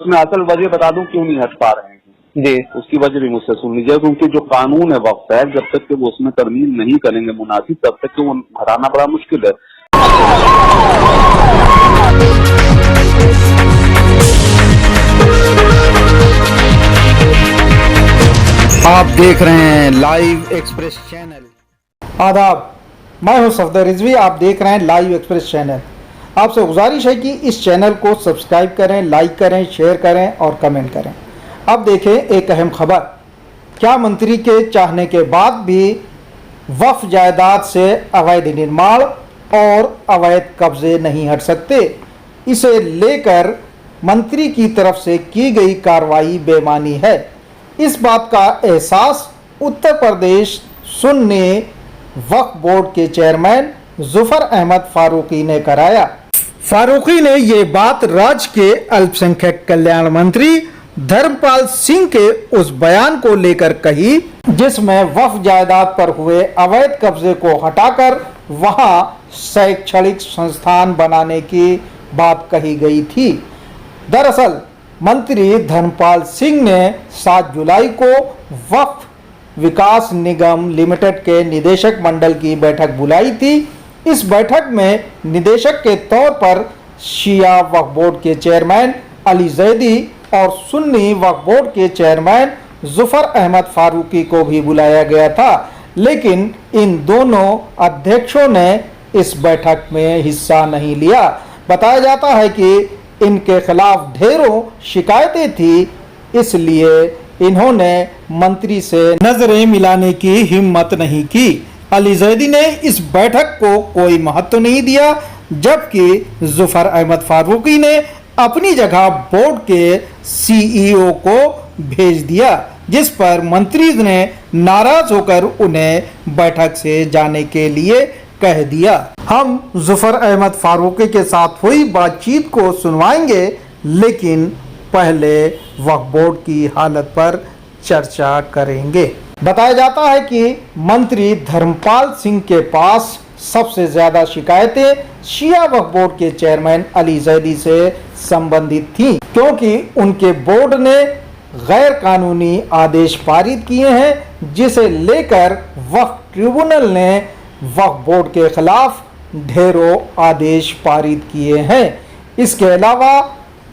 मैं असल वजह बता दूं क्यों नहीं हट पा रहे हैं जी, उसकी वजह भी मुझसे सुन लीजिए। क्योंकि जो कानून है वक्त है, जब तक कि वो उसमें तरमीम नहीं करेंगे मुनासिब, तब तक कि वो हटाना बड़ा मुश्किल है। आप देख रहे हैं लाइव एक्सप्रेस चैनल। आदाब, मैं हूं सफदर रिजवी। आप देख रहे हैं लाइव एक्सप्रेस चैनल। आपसे गुजारिश है कि इस चैनल को सब्सक्राइब करें, लाइक करें, शेयर करें और कमेंट करें। अब देखें एक अहम खबर। क्या मंत्री के चाहने के बाद भी वक्फ जायदाद से अवैध निर्माण और अवैध कब्जे नहीं हट सकते? इसे लेकर मंत्री की तरफ से की गई कार्रवाई बेमानी है। इस बात का एहसास उत्तर प्रदेश सुन्नी वक्फ बोर्ड के चेयरमैन जुफर अहमद फारूकी ने कराया। फारूकी ने ये बात राज्य के अल्पसंख्यक कल्याण मंत्री धर्मपाल सिंह के उस बयान को लेकर कही जिसमें वक्फ जायदाद पर हुए अवैध कब्जे को हटाकर वहां शैक्षणिक संस्थान बनाने की बात कही गई थी। दरअसल मंत्री धर्मपाल सिंह ने 7 जुलाई को वक्फ विकास निगम लिमिटेड के निदेशक मंडल की बैठक बुलाई थी। इस बैठक में निदेशक के तौर पर शिया वक्फ बोर्ड के चेयरमैन अली जैदी और सुन्नी वक्फ बोर्ड के चेयरमैन जुफर अहमद फारूकी को भी बुलाया गया था, लेकिन इन दोनों अध्यक्षों ने इस बैठक में हिस्सा नहीं लिया। बताया जाता है कि इनके खिलाफ ढेरों शिकायतें थी, इसलिए इन्होंने मंत्री से नजरें मिलाने की हिम्मत नहीं की। अली जैदी ने इस बैठक को कोई महत्व नहीं दिया, जबकि जुफर अहमद फारूकी ने अपनी जगह बोर्ड के सीईओ को भेज दिया, जिस पर मंत्री ने नाराज होकर उन्हें बैठक से जाने के लिए कह दिया। हम जुफर अहमद फारूकी के साथ हुई बातचीत को सुनवाएंगे, लेकिन पहले वक्फ बोर्ड की हालत पर चर्चा करेंगे। बताया जाता है कि मंत्री धर्मपाल सिंह के पास सबसे ज्यादा शिकायतें शिया वक्फ बोर्ड के चेयरमैन अली जैदी से संबंधित थी, क्योंकि उनके बोर्ड ने गैर कानूनी आदेश पारित किए हैं, जिसे लेकर वक्फ ट्रिब्यूनल ने वक्फ बोर्ड के खिलाफ ढेरों आदेश पारित किए हैं। इसके अलावा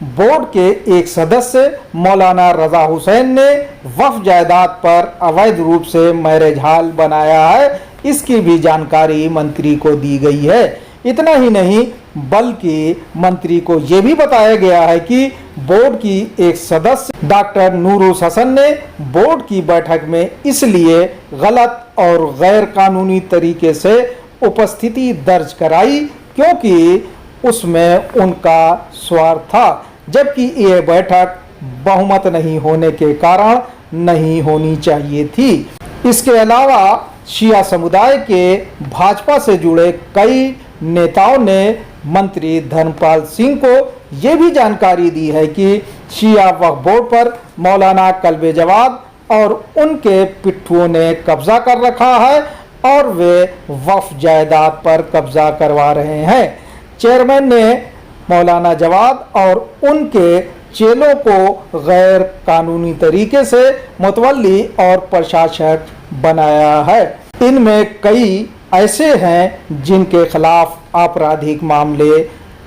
बोर्ड के एक सदस्य मौलाना रजा हुसैन ने वक्फ जायदाद पर अवैध रूप से मैरिज हॉल बनाया है, इसकी भी जानकारी मंत्री को दी गई है। इतना ही नहीं, बल्कि मंत्री को यह भी बताया गया है कि बोर्ड की एक सदस्य डॉक्टर नूरुस हसन ने बोर्ड की बैठक में इसलिए गलत और गैर कानूनी तरीके से उपस्थिति दर्ज कराई क्योंकि उसमें उनका स्वार्थ था, जबकि यह बैठक बहुमत नहीं होने के कारण नहीं होनी चाहिए थी। इसके अलावा शिया समुदाय के भाजपा से जुड़े कई नेताओं ने मंत्री धर्मपाल सिंह को यह भी जानकारी दी है कि शिया वक्फ बोर्ड पर मौलाना कल्बे जवाद और उनके पिट्ठुओं ने कब्जा कर रखा है और वे वक्फ जायदाद पर कब्जा करवा रहे हैं। चेयरमैन ने मौलाना जवाद और उनके चेलों को गैर कानूनी तरीके से मुतवल्ली और प्रशासक बनाया है। इनमें कई ऐसे हैं जिनके खिलाफ आपराधिक मामले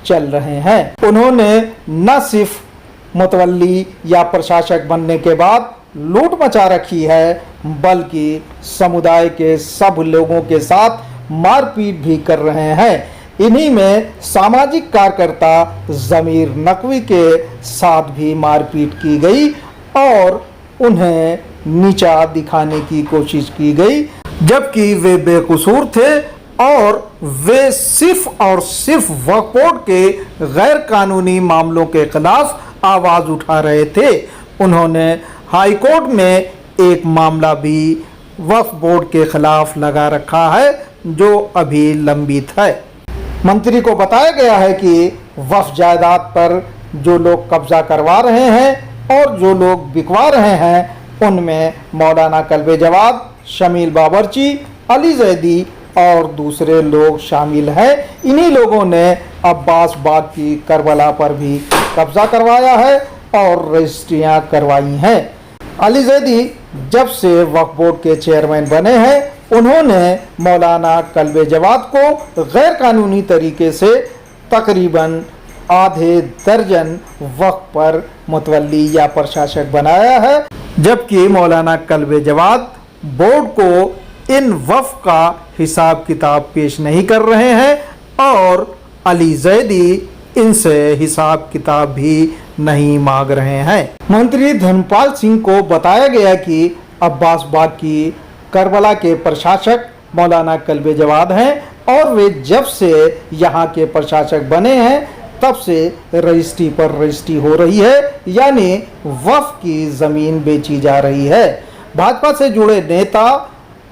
चल रहे हैं। उन्होंने न सिर्फ मुतवल्ली या प्रशासक बनने के बाद लूट मचा रखी है, बल्कि समुदाय के सब लोगों के साथ मारपीट भी कर रहे हैं। इन्हीं में सामाजिक कार्यकर्ता जमीर नकवी के साथ भी मारपीट की गई और उन्हें नीचा दिखाने की कोशिश की गई, जबकि वे बेकसूर थे और वे सिर्फ और सिर्फ वक्फ बोर्ड के गैर कानूनी मामलों के खिलाफ आवाज उठा रहे थे। उन्होंने हाई कोर्ट में एक मामला भी वक्फ बोर्ड के खिलाफ लगा रखा है, जो अभी लंबित है। मंत्री को बताया गया है कि वक्फ जायदाद पर जो लोग कब्जा करवा रहे हैं और जो लोग बिकवा रहे हैं, उनमें मौलाना कल्बे जवाद, शमील बाबरची, अली जैदी और दूसरे लोग शामिल हैं। इन्हीं लोगों ने अब्बास बाग की करबला पर भी कब्जा करवाया है और रजिस्ट्रियां करवाई हैं। अली जैदी जब से वक्फ बोर्ड के चेयरमैन बने हैं, उन्होंने मौलाना कल्बे जवाद को गैर कानूनी तरीके से तकरीबन आधे दर्जन वक्फ पर मुतवल्ली या प्रशासक बनाया है, जबकि मौलाना कल्बे जवाद बोर्ड को इन वक्फ का हिसाब किताब पेश नहीं कर रहे हैं और अली जैदी इनसे हिसाब किताब भी नहीं मांग रहे हैं। मंत्री धर्मपाल सिंह को बताया गया कि अब्बास बाग की करबला के प्रशासक मौलाना कल्बे जवाद हैं और वे जब से यहाँ के प्रशासक बने हैं तब से रजिस्ट्री पर रजिस्ट्री हो रही है, यानी वक्फ की जमीन बेची जा रही है। भाजपा से जुड़े नेता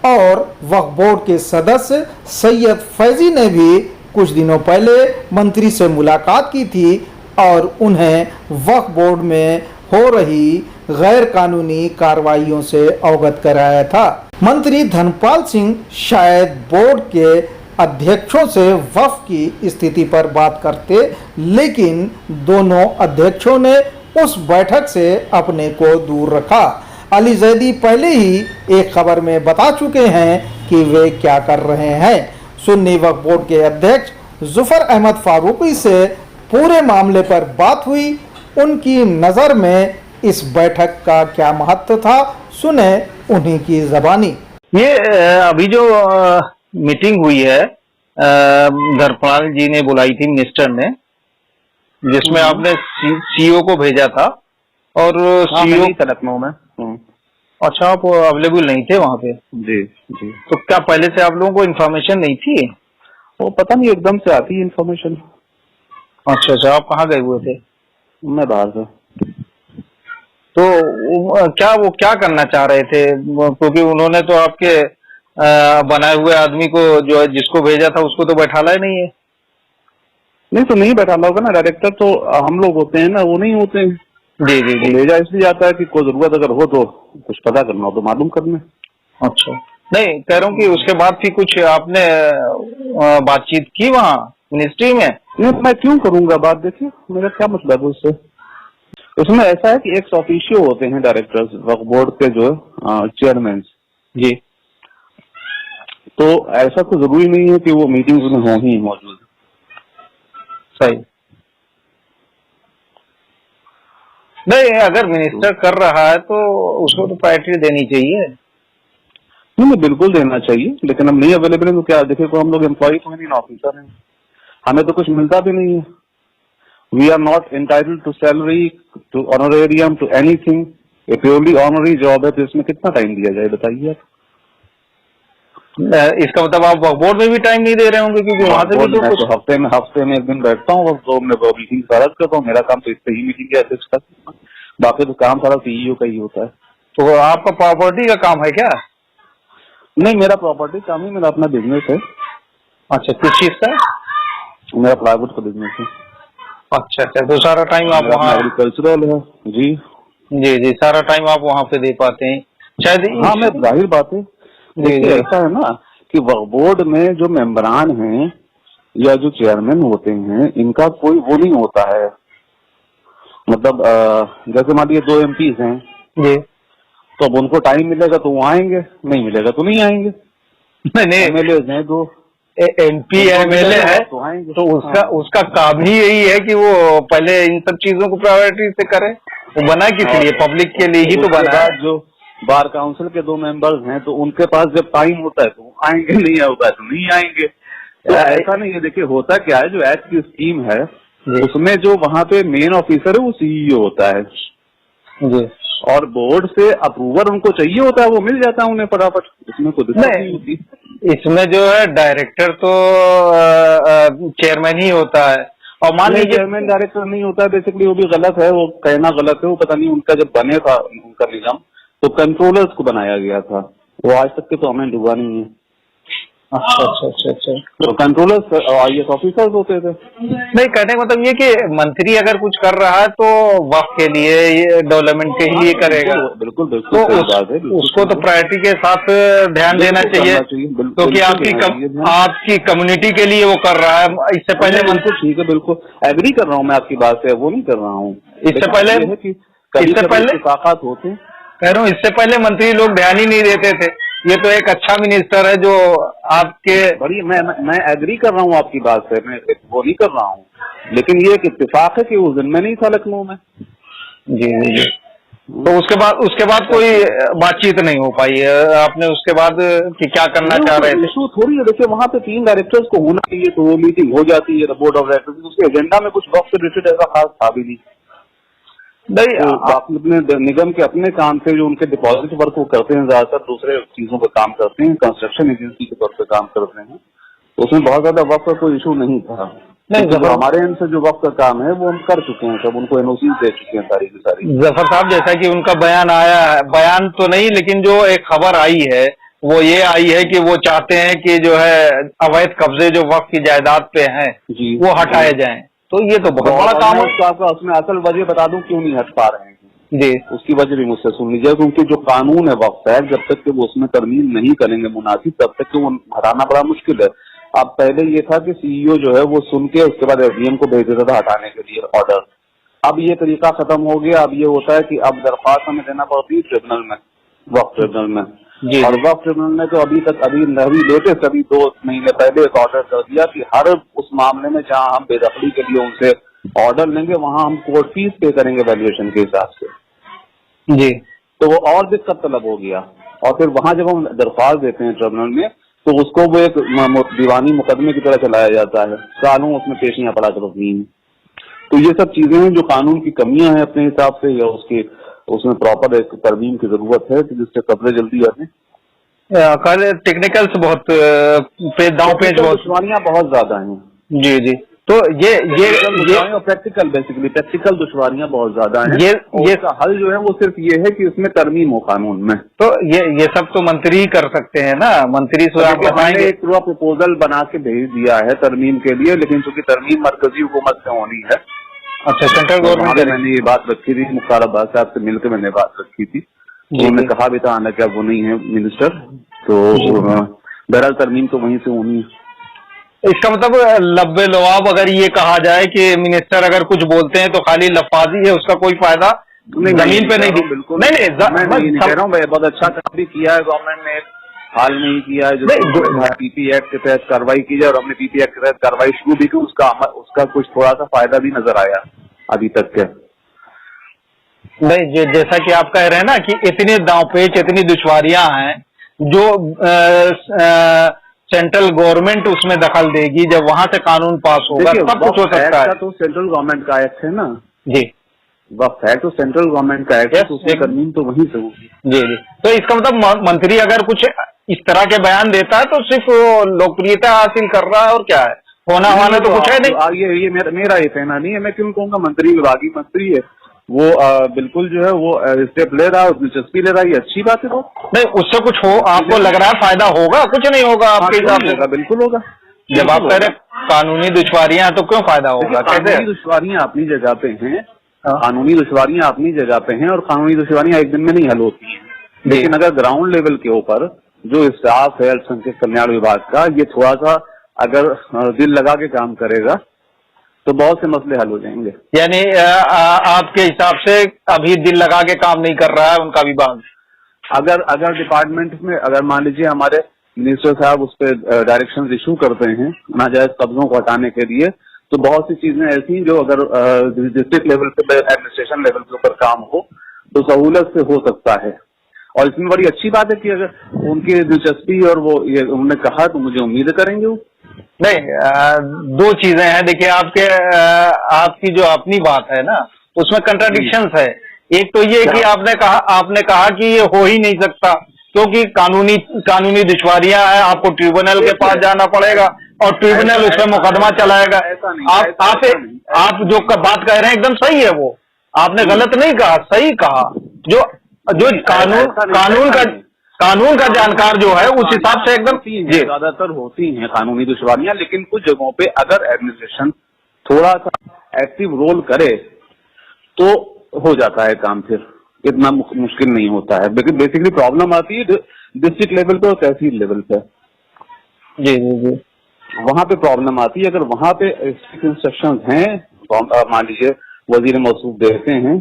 और वक्फ बोर्ड के सदस्य सैयद फैजी ने भी कुछ दिनों पहले मंत्री से मुलाकात की थी और उन्हें वक्फ बोर्ड में हो रही गैर कानूनी कार्रवाइयों से अवगत कराया था। मंत्री धर्मपाल सिंह शायद बोर्ड के अध्यक्षों से वक्फ की स्थिति पर बात करते, लेकिन दोनों अध्यक्षों ने उस बैठक से अपने को दूर रखा। अली जैदी पहले ही एक खबर में बता चुके हैं कि वे क्या कर रहे हैं। सुन्नी वक्फ बोर्ड के अध्यक्ष जुफर अहमद फारूकी से पूरे मामले पर बात हुई। उनकी नज़र में इस बैठक का क्या महत्व था, सुने उन्हीं की ज़बानी। ये अभी जो मीटिंग हुई है धर्मपाल जी ने बुलाई थी मिनिस्टर ने, जिसमें आपने सीईओ को भेजा था और सीईओ लखनऊ में। अच्छा, आप अवेलेबल नहीं थे वहाँ पे? जी जी। तो क्या पहले से आप लोगों को इन्फॉर्मेशन नहीं थी? वो पता नहीं एकदम से आती है इन्फॉर्मेशन। अच्छा अच्छा, आप कहाँ गए हुए थे? मैं बाहर से। तो वो क्या करना चाह रहे थे? क्योंकि उन्होंने तो आपके बनाए हुए आदमी को, जो है जिसको भेजा था, उसको तो बैठाला ही नहीं है। नहीं तो नहीं बैठाला होगा ना, डायरेक्टर तो हम लोग होते हैं ना, वो नहीं होते हैं। जी जी जी। भेजा इसलिए जाता है कि कोई जरूरत अगर हो तो कुछ पता करना हो तो मालूम करना। अच्छा, नहीं कह रहा हूँ कि उसके बाद भी कुछ आपने बातचीत की वहाँ मिनिस्ट्री में? नहीं, मैं क्यों करूंगा बात, देखिए मेरा क्या मतलब है उससे। उसमें ऐसा है कि एक्स ऑफिशियो होते हैं डायरेक्टर्स वक्फ बोर्ड के जो चेयरमैन जी, तो ऐसा तो जरूरी नहीं है कि वो मीटिंग्स में हो ही मौजूद। सही नहीं, अगर मिनिस्टर कर रहा है तो उसको तो प्रायोरिटी देनी चाहिए। नहीं, बिल्कुल देना चाहिए, लेकिन हम नहीं अवेलेबल है तो क्या, देखिए को हम लोग एम्प्लॉय तो नहीं, ऑफिसर हैं, हमें तो कुछ मिलता भी नहीं है। We are not entitled to salary, to honorarium, to anything. ये प्योरली ऑनरी जॉब है, तो इसमें कितना टाइम दिया जाए बताइए आप। इसका मतलब आप वक्फ बोर्ड में भी टाइम नहीं दे रहे होंगे, क्योंकि वहाँ से भी तो कुछ हफ्ते में एक दिन बैठता हूँ तो मैं मीटिंग सारा करता हूँ। मेरा काम तो इससे ही मीटिंग है, बाकी तो काम सारा सीईओ का ही होता है। तो आपका प्रॉपर्टी का काम है क्या? नहीं, मेरा प्रॉपर्टी काम ही, मेरा अपना बिजनेस है। अच्छा, किस चीज का? मेरा प्लाईवुड का बिजनेस है। अच्छा अच्छा, तो सारा टाइम आप वहाँ एग्रीकल्चरल है जी। जी जी, सारा टाइम आप वहाँ पे दे पाते हैं शायद। हाँ, मैं जाहिर बात है। देखिए ऐसा है ना कि वक्फ बोर्ड में जो मेंबरान हैं या जो चेयरमैन होते हैं, इनका कोई वो नहीं होता है। मतलब जैसे मान लीजिए 2 MPs हैं जी, तो अब उनको टाइम मिलेगा तो वो आएंगे, नहीं मिलेगा तो नहीं आएंगे। नहीं MLA हैं 2 MP MLA है तो उसका काम ही यही है कि वो पहले इन सब चीजों को प्रायोरिटी से करे। वो बना किस लिए? पब्लिक के लिए ही तो बना। जो बार काउंसिल के 2 मेंबर्स हैं तो उनके पास जब टाइम होता है तो आएंगे, नहीं होता है तो नहीं आएंगे। तो ऐसा नहीं है। देखिए होता क्या है, जो एक्ट की स्कीम है उसमें जो वहाँ पे मेन ऑफिसर है वो सीईओ होता है जी, और बोर्ड से अप्रूवल उनको चाहिए होता है, वो मिल जाता है उन्हें फटाफट। इसमें कोई दिक्कत नहीं होती। इसमें जो है डायरेक्टर तो चेयरमैन ही होता है, और मान लीजिए चेयरमैन डायरेक्टर नहीं होता है। बेसिकली वो भी गलत है, वो कहना गलत है। वो पता नहीं उनका जब बने था उनका निजाम तो कंट्रोलर्स को बनाया गया था, वो आज तक के तो अमेंड हुआ नहीं है। अच्छा अच्छा अच्छा अच्छा। तो कंट्रोलर्स IAS ऑफिसर्स होते थे। नहीं, कहने का मतलब ये कि मंत्री अगर कुछ कर रहा है तो वक्त के लिए, ये डेवलपमेंट के लिए करेगा। बिल्कुल बिल्कुल तो सही बात है, बिल्कुल उसको तो प्रायोरिटी के साथ ध्यान देना चाहिए, क्योंकि आपकी कम्युनिटी के लिए वो कर रहा है। इससे पहले बिल्कुल ठीक है, बिल्कुल एग्री कर रहा हूँ मैं आपकी बात से, वो नहीं कर रहा हूँ। इससे पहले ताकत होते, कह रहा हूँ, इससे पहले मंत्री लोग ध्यान ही नहीं देते थे। ये तो एक अच्छा मिनिस्टर है जो आपके बड़ी, मैं एग्री कर रहा हूँ आपकी बात से, मैं वो नहीं कर रहा हूँ, लेकिन ये एक इत्तेफाक है कि उस दिन में नहीं था लखनऊ में। जी जी जी। तो उसके बाद कोई बातचीत नहीं हो पाई है आपने उसके बाद कि क्या करना चाह रहे थे? इशू थोड़ी है, देखिए वहाँ पे 3 डायरेक्टर्स को होना चाहिए, तो वो मीटिंग हो जाती है बोर्ड ऑफ डायरेक्टर्स, उसके एजेंडा में कुछ वक्त से रिलेटेड ऐसा खास था भी नहीं। तो बाकी अपने निगम के अपने काम थे, जो उनके डिपॉजिट वर्क वो करते हैं, ज्यादातर दूसरे चीजों पर काम करते हैं, कंस्ट्रक्शन एजेंसी के तौर पर काम करते हैं, तो उसमें बहुत ज्यादा वक्त का कोई इशू नहीं था। नहीं, जब हमारे एंड से जो वक्त का काम है वो हम कर चुके हैं, सब उनको NOC दे चुके हैं सारी की सारी। जफर साहब, जैसा कि उनका बयान आया है, बयान तो नहीं लेकिन जो एक खबर आई है वो ये आई है कि वो चाहते हैं कि जो है अवैध कब्जे जो वक्त की जायदाद पे हैं वो हटाए जाएं। तो ये तो बहुत बड़ा काम है। आपका उसमें असल वजह बता दूं क्यों नहीं हट पा रहे हैं जी, उसकी वजह भी मुझसे सुन लीजिए। क्योंकि जो कानून है वक्त है, जब तक कि वो उसमें तरमीम नहीं करेंगे मुनासिब, तब तक कि वो हटाना बड़ा मुश्किल है। अब पहले ये था कि CEO जो है वो सुन के उसके बाद SDM को भेज देता था हटाने के लिए ऑर्डर। अब ये तरीका खत्म हो गया। अब ये होता है कि अब दरख्वास्त हमें देना पड़ती है ट्रिब्यूनल में, वक्त ट्रिब्यूनल में, और वक्त ट्रिब्यूनल ने तो अभी लेटेस्ट 2 महीने पहले एक ऑर्डर कर दिया कि हर उस मामले में जहाँ हम बेदखली के लिए उनसे ऑर्डर लेंगे वहाँ हम कोर्ट फीस पे करेंगे वैल्यूएशन के हिसाब से जी। तो वो और दिक्कत तलब हो गया। और फिर वहाँ जब हम दरख्वास्त देते हैं ट्रिब्यूनल में तो उसको वो एक दीवानी मुकदमे की तरह चलाया जाता है, सालों उसमें पेशियां पड़ा करती हैं। तो ये सब चीजें हैं जो कानून की कमियां हैं अपने हिसाब से, या उसमें प्रॉपर एक तरमीम की जरूरत है जिससे कब्जे जल्दी आते। कल टेक्निकल्स बहुत दांव पेच बहुत दुश्वारियां बहुत ज्यादा हैं। जी जी। तो ये प्रैक्टिकल बेसिकली प्रैक्टिकल दुश्वारियां बहुत ज्यादा हैं। ये का हल जो है वो सिर्फ ये है कि उसमें तरमीम हो कानून में। तो ये सब तो मंत्री ही कर सकते हैं ना, मंत्री मैंने एक पूरा प्रपोजल बना के भेज दिया है तरमीम के लिए, लेकिन चूंकि तरमीम मरकजी हुकूमत से होनी है। अच्छा, सेंट्रल गवर्नमेंट। मैंने ये बात रखी थी, मुख्तार अब्बास साहब से मिलकर मैंने बात रखी थी, उन्होंने कहा भी था हालांकि अब वो नहीं है मिनिस्टर, तो बहरहाल तरमीम तो वहीं से होनी है। इसका मतलब लब्बे लवाब अगर ये कहा जाए कि मिनिस्टर अगर कुछ बोलते हैं तो खाली लफाजी है, उसका कोई फायदा जमीन पे नहीं। बिल्कुल नहीं कह रहा हूँ, बहुत अच्छा काम भी किया है गवर्नमेंट ने, हाल में ही किया है जो PP एक्ट के तहत कार्रवाई की जाए, और हमने PP एक्ट के तहत कार्रवाई शुरू भी की, उसका कुछ थोड़ा सा फायदा भी नजर आया अभी तक के। नहीं, जैसा कि आप कह रहे हैं ना कि इतने दांवपेच, इतनी दुश्वारियां हैं जो सेंट्रल गवर्नमेंट उसमें दखल देगी, जब वहां से कानून पास होगा तब कुछ हो सकता है। तो सेंट्रल गवर्नमेंट का एक्ट है ना जी, वक्त है तो सेंट्रल गवर्नमेंट का एक्ट है, तो उसकी तरमीम तो वहीं से होगी। जी जी। तो इसका मतलब मंत्री अगर कुछ इस तरह के बयान देता है तो सिर्फ लोकप्रियता हासिल कर रहा है, और क्या है, होना वाला तो कुछ है नहीं। ये मेरा ये कहना नहीं है, मैं क्यों कहूँगा मंत्री विभागीय मंत्री है वो, बिल्कुल जो है वो स्टेप ले रहा है, दिलचस्पी ले रहा है, ये अच्छी बात है। वो नहीं, उससे कुछ हो आपको लग रहा है फायदा होगा? कुछ नहीं होगा आपके हिसाब से? बिल्कुल होगा। जब आप कह रहे कानूनी दुश्वारियां तो क्यों फायदा होगा? कानूनी दुश्वारियां अपनी जगह पे हैं, कानूनी दुश्वारियां अपनी जगह पे हैं, और कानूनी दुश्वारियां एक दिन में नहीं हल होती हैं। लेकिन अगर ग्राउंड लेवल के ऊपर जो स्टाफ है अल्पसंख्यक कल्याण विभाग का, ये थोड़ा सा अगर दिल लगा के काम करेगा तो बहुत से मसले हल हो जाएंगे। यानी आपके हिसाब से अभी दिल लगा के काम नहीं कर रहा है उनका विभाग? अगर डिपार्टमेंट में अगर मान लीजिए हमारे मिनिस्टर साहब उस पर डायरेक्शन इशू करते हैं नाजायज कब्जों को हटाने के लिए, तो बहुत सी चीजें ऐसी जो अगर डिस्ट्रिक्ट लेवल पे, एडमिनिस्ट्रेशन लेवल के ऊपर काम हो तो सहूलत से हो सकता है। और इसमें बड़ी अच्छी बात है कि अगर उनकी दिलचस्पी और वो ये उन्होंने कहा तो मुझे उम्मीद करेंगे वो। नहीं, 2 चीजें हैं। देखिए, आपकी जो अपनी बात है ना उसमें कंट्राडिक्शंस है। एक तो ये कि आपने कहा कि ये हो ही नहीं सकता क्योंकि कानूनी दुश्वारियां हैं, आपको ट्रिब्यूनल के पास जाना पड़ेगा और ट्रिब्यूनल उसमें मुकदमा चलाएगा। आप जो बात कह रहे हैं एकदम सही है, वो आपने गलत नहीं कहा, सही कहा। जो कानून का जानकार जो है उस हिसाब से एकदम जी ज्यादातर होती हैं कानूनी दुश्वारियां, लेकिन कुछ जगहों पे अगर एडमिनिस्ट्रेशन थोड़ा सा एक्टिव रोल करे तो हो जाता है काम, फिर इतना मुश्किल नहीं होता है। लेकिन बेसिकली प्रॉब्लम आती है डिस्ट्रिक्ट लेवल पे और तहसील लेवल पे। जी जी जी, वहां पे प्रॉब्लम आती है। अगर वहां पे इंस्ट्रक्शन हैं, मान लीजिए वजीर मौसूफ देते हैं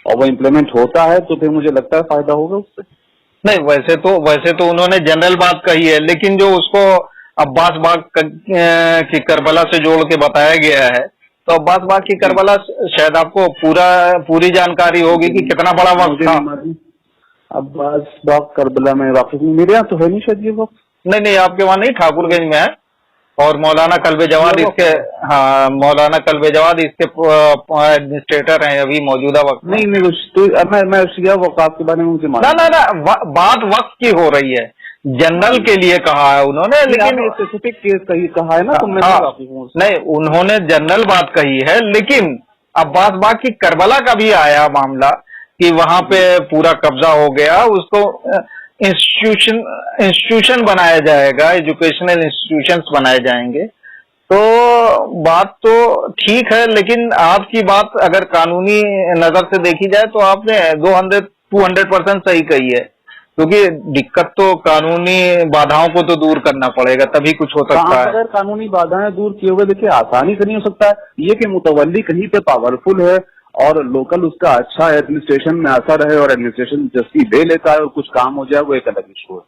और वो इम्प्लीमेंट होता है, तो फिर मुझे लगता है फायदा होगा उससे। नहीं वैसे तो उन्होंने जनरल बात कही है, लेकिन जो उसको अब्बास बाग की करबला से जोड़ के बताया गया है, तो अब्बास बाग की करबला शायद आपको पूरी जानकारी होगी कि कितना बड़ा वक्त था। अब्बास बाग करबला में वापस मेरे यहाँ तो है नहीं शायद ये वक्त। नहीं, आपके वहाँ नहीं, ठाकुरगंज में है। और मौलाना कल्बे जवाद इसके, हाँ, मौलाना कल्बे जवाद इसके एडमिनिस्ट्रेटर हैं अभी मौजूदा वक्त। नहीं तो मैं शिया वक़ाफ़ के बारे में मुझे ना, बात वक्त की हो रही है, जनरल के लिए कहा है उन्होंने, लेकिन स्पेसिफिक केस कही कहा है ना, तो मैं नहीं, उन्होंने जनरल बात कही है, लेकिन अब्बास बाग की करबला का भी आया मामला कि वहां पे पूरा कब्जा हो गया, उसको इंस्टीट्यूशन बनाया जाएगा, एजुकेशनल इंस्टीट्यूशंस बनाए जाएंगे। तो बात तो ठीक है, लेकिन आपकी बात अगर कानूनी नजर से देखी जाए तो आपने 200% सही कही है, क्योंकि दिक्कत तो कानूनी बाधाओं को तो दूर करना पड़ेगा, तभी कुछ हो सकता है। अगर कानूनी बाधाएं दूर किए हुए देखिए आसानी से नहीं हो सकता है। ये कि मुतवल्ली कहीं पे पावरफुल है और लोकल उसका अच्छा एडमिनिस्ट्रेशन में असर है और एडमिनिस्ट्रेशन जस्टिस दे लेता है और कुछ काम हो जाए, वो एक अलग इशू है।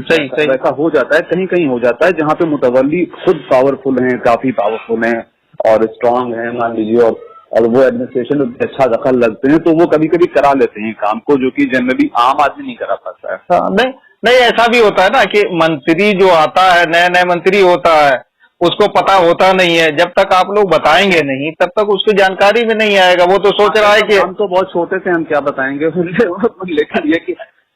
सही ऐसा हो जाता है, कहीं हो जाता है जहाँ पे मुतवल्ली खुद पावरफुल हैं, काफी पावरफुल हैं और स्ट्रांग हैं मान लीजिए, और वो एडमिनिस्ट्रेशन में अच्छा दखल लगते हैं, तो वो कभी कभी करा लेते हैं काम को, जो कि जनरली आम आदमी नहीं करा पाता है। नहीं, ऐसा भी होता है ना कि मंत्री जो आता है, नया मंत्री होता है, उसको पता होता नहीं है, जब तक आप लोग बताएंगे नहीं तब तक उसकी जानकारी में नहीं आएगा। वो तो सोच रहा है कि हम तो बहुत छोटे थे, हम क्या बताएंगे। लेकिन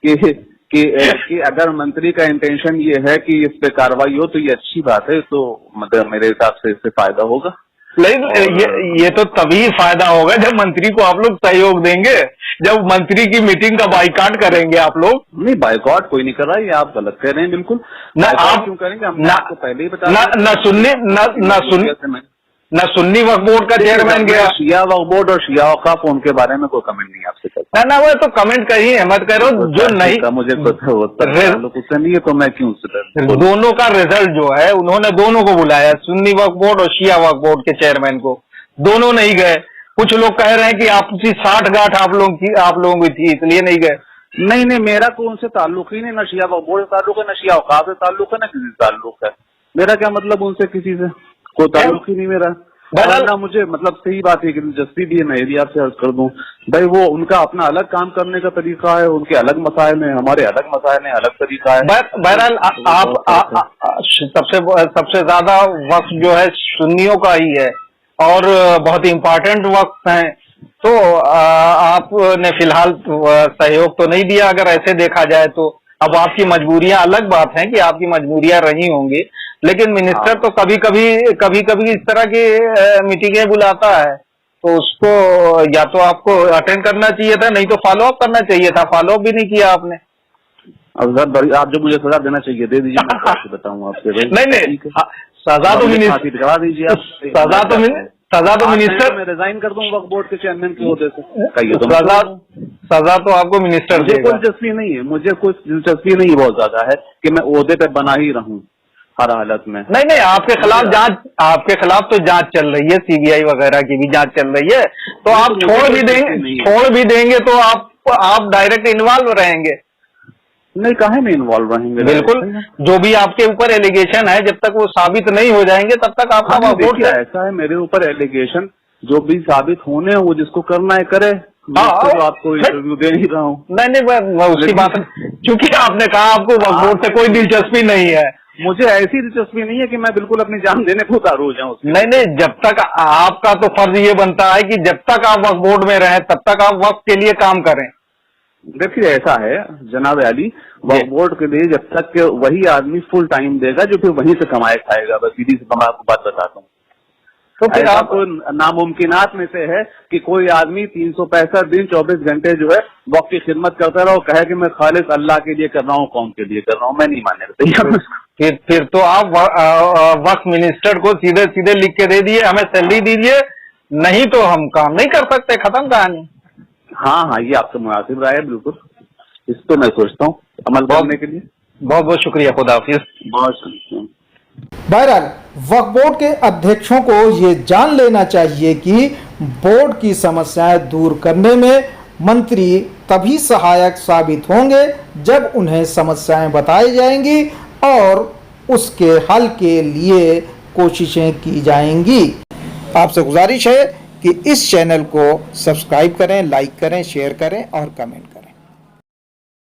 ये कि अगर मंत्री का इंटेंशन ये है कि इस पे कार्रवाई हो तो ये अच्छी बात है, तो मतलब मेरे हिसाब से इससे फायदा होगा। नहीं, ये तो तभी फायदा होगा जब मंत्री को आप लोग सहयोग देंगे, जब मंत्री की मीटिंग का बाइकाट करेंगे आप लोग। नहीं, बाइकाट कोई नहीं कर रहा है, ये आप गलत कह रहे हैं बिल्कुल। ना आप क्यों करेंगे, हमने आपको पहले ही बताया। न सुन्नी वक्फ बोर्ड का चेयरमैन गया, शिया वक्फ बोर्ड और शिया वक़ाफ़, उनके बारे में कोई कमेंट नहीं आपसे करता। ना वो तो कमेंट करिए, मत करो जो नहीं, मुझे उससे नहीं है तो मैं क्यों दोनों का रिजल्ट जो है, उन्होंने दोनों को बुलाया, सुन्नी वक्फ बोर्ड और शिया वक्फ बोर्ड के चेयरमैन को, दोनों नहीं गए। कुछ लोग कह रहे हैं कि आपसी साठ गांठ आप लोगों की थी इसलिए नहीं गए। नहीं, मेरा कोई उनसे ताल्लुक ही नहीं, न शिया वक्फ बोर्ड से ताल्लुक है, न शिया वक़ाफ़ से ताल्लुक है, न किसी से ताल्लुक है। मेरा क्या मतलब उनसे, किसी से कोई ताल्लुक ही नहीं मेरा। ना मुझे मतलब सही बात है कि दिलचस्पी भी है, मैं भी आपसे अर्ज कर दूं भाई, वो उनका अपना अलग काम करने का तरीका है, उनके अलग मसाइल हैं, हमारे अलग मसाइल हैं, अलग तरीका है। बहरहाल आप सबसे ज्यादा वक्त जो है सुन्नियों का ही है और बहुत इम्पोर्टेंट वक्त है, तो आपने फिलहाल सहयोग तो नहीं दिया अगर ऐसे देखा जाए तो। अब आपकी मजबूरियां अलग बात है कि आपकी मजबूरियां रही होंगी, लेकिन मिनिस्टर तो कभी कभी इस तरह की मीटिंगें बुलाता है, तो उसको या तो आपको अटेंड करना चाहिए था, नहीं तो फॉलो अप करना चाहिए था। फॉलो अप भी नहीं किया आपने। अब आप जो मुझे सजा देना चाहिए दे दीजिए, मैं आपसे बताऊंगा आपसे। नहीं, सजा तो मिनिस्टर करा दीजिए, सजा तो मिनिस्टर, मैं रिजाइन कर दूं वक्फ बोर्ड के चेयरमैन के ओहदे से। सजा तो आपको मिनिस्टर मुझे कोई दिलचस्पी नहीं है, मुझे कुछ दिलचस्पी नहीं बहुत ज्यादा है कि मैं ओहदे पे बना ही रहूं हर हालत में। नहीं, आपके खिलाफ तो जांच चल रही है, सीबीआई वगैरह की भी जांच चल रही है, तो आप छोड़ भी देंगे तो आप डायरेक्ट इन्वॉल्व रहेंगे। नहीं, काहे में इन्वॉल्व रहेंगे? बिल्कुल, जो भी आपके ऊपर एलिगेशन है, जब तक वो साबित नहीं हो जाएंगे तब तक आपका वोट। ऐसा है, मेरे ऊपर एलिगेशन जो भी साबित होने हैं वो जिसको करना है करे। तो आपको इंटरव्यू दे नहीं रहा हूँ। नहीं, उसकी बात, क्योंकि आपने कहा आपको वक्फ बोर्ड से कोई दिलचस्पी नहीं है। मुझे ऐसी दिलचस्पी नहीं है कि मैं बिल्कुल अपनी जान देने को उतारू हो जाऊँ। नहीं, जब तक आपका तो फर्ज ये बनता है कि जब तक आप वक्फ बोर्ड में रहें तब तक आप वक्फ के लिए काम करें। देखिए, ऐसा है जनाब अली, वक्फ बोर्ड के लिए जब तक वही आदमी फुल टाइम देगा जो फिर वहीं से कमाए खाएगा। बस सीधी सी मैं आपको बात बताता हूँ। तो फिर ऐसा आप तो नामुमकिनात में से है कि कोई आदमी 365 दिन 24 घंटे जो है वक्त की खिदमत करता रहा और कहे कि मैं खालिस अल्लाह के लिए कर रहा हूँ, कौम के लिए कर रहा हूँ। मैं नहीं मानने को तैयार। फिर तो आप वक्फ मिनिस्टर को सीधे सीधे लिख के दे दिए, हमें सैलरी दीजिए, नहीं तो हम काम नहीं कर सकते, खत्म कहानी। हाँ हाँ, ये आपसे मुनासिब राय है, बिल्कुल इस पे मैं सोचता हूँ अमल करने के लिए। बहुत बहुत शुक्रिया, खुदा हाफिज। बहुत शुक्रिया। बहरहाल वक्फ बोर्ड के अध्यक्षों को ये जान लेना चाहिए कि बोर्ड की समस्याएं दूर करने में मंत्री तभी सहायक साबित होंगे जब उन्हें समस्याएं बताई जाएंगी और उसके हल के लिए कोशिशें की जाएंगी। आपसे गुजारिश है कि इस चैनल को सब्सक्राइब करें, लाइक करें, शेयर करें और कमेंट करें।